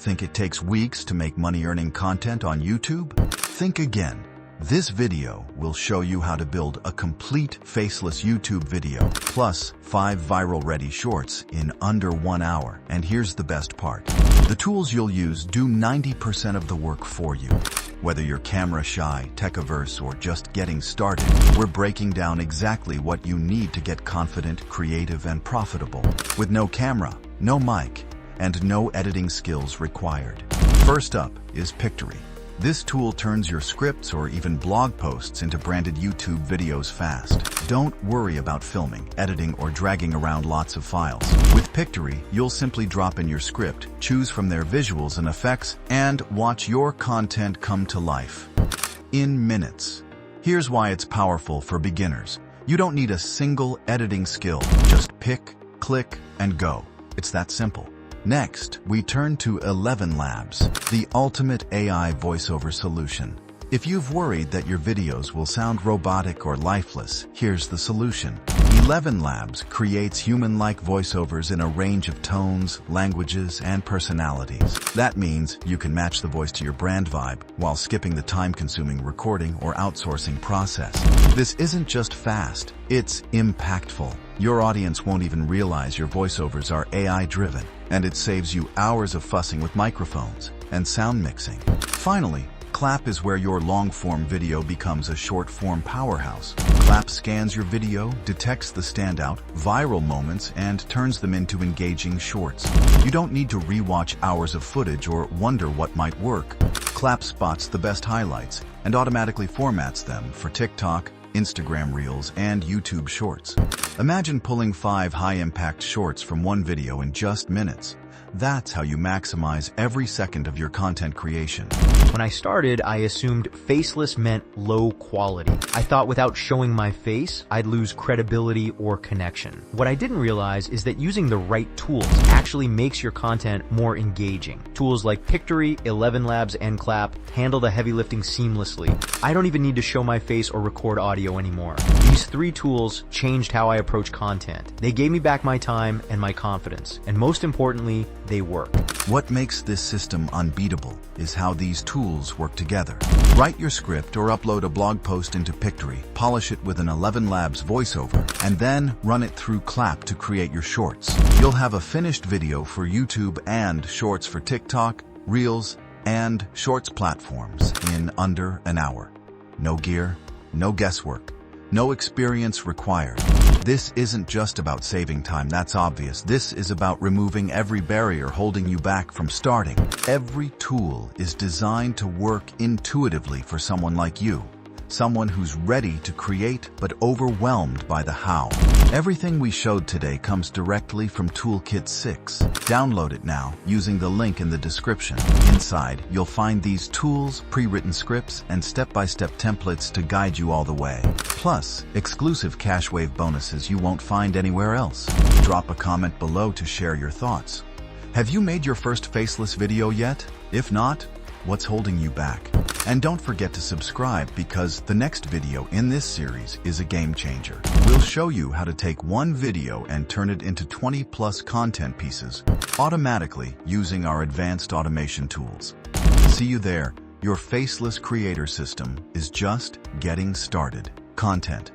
Think it takes weeks to make money-earning content on YouTube? Think again. This video will show you how to build a complete faceless YouTube video, plus 5 viral-ready shorts in under 1 hour. And here's the best part. The tools you'll use do 90% of the work for you. Whether you're camera-shy, tech-averse, or just getting started, we're breaking down exactly what you need to get confident, creative, and profitable, with no camera, no mic, and no editing skills required. First up is Pictory. This tool turns your scripts or even blog posts into branded YouTube videos fast. Don't worry about filming, editing, or dragging around lots of files. With Pictory, you'll simply drop in your script, choose from their visuals and effects, and watch your content come to life in minutes. Here's why it's powerful for beginners. You don't need a single editing skill. Just pick, click, and go. It's that simple. Next, we turn to 11 Labs, the ultimate AI voiceover solution. If you've worried that your videos will sound robotic or lifeless, here's the solution. 11 Labs creates human-like voiceovers in a range of tones, languages, and personalities. That means you can match the voice to your brand vibe while skipping the time-consuming recording or outsourcing process. This isn't just fast, it's impactful. Your audience won't even realize your voiceovers are AI-driven, and it saves you hours of fussing with microphones and sound mixing. Finally, Clap is where your long-form video becomes a short-form powerhouse. Clap scans your video, detects the standout, viral moments, and turns them into engaging shorts. You don't need to rewatch hours of footage or wonder what might work. Clap spots the best highlights and automatically formats them for TikTok, Instagram Reels, and YouTube Shorts. Imagine pulling 5 high-impact shorts from one video in just minutes. That's how you maximize every second of your content creation. When I started, I assumed faceless meant low quality. I thought without showing my face, I'd lose credibility or connection. What I didn't realize is that using the right tools actually makes your content more engaging. Tools like Pictory, 11 Labs, and Clap handle the heavy lifting seamlessly. I don't even need to show my face or record audio anymore. These 3 tools changed how I approach content. They gave me back my time and my confidence, and most importantly, they work. What makes this system unbeatable is how these tools work together. Write your script or upload a blog post into Pictory, polish it with an 11 Labs voiceover, and then run it through Clap to create your shorts. You'll have a finished video for YouTube and shorts for TikTok, Reels, and Shorts platforms in under an hour. No gear, no guesswork, no experience required. This isn't just about saving time, that's obvious. This is about removing every barrier holding you back from starting. Every tool is designed to work intuitively for someone like you. Someone who's ready to create but overwhelmed by the how. Everything we showed today comes directly from Toolkit 6. Download it now using the link in the description. Inside, you'll find these tools, pre-written scripts, and step-by-step templates to guide you all the way. Plus, exclusive CashWave bonuses you won't find anywhere else. Drop a comment below to share your thoughts. Have you made your first faceless video yet? If not, what's holding you back? And don't forget to subscribe because the next video in this series is a game changer. We'll show you how to take one video and turn it into 20+ content pieces automatically using our advanced automation tools. See you there. Your faceless creator system is just getting started. Content,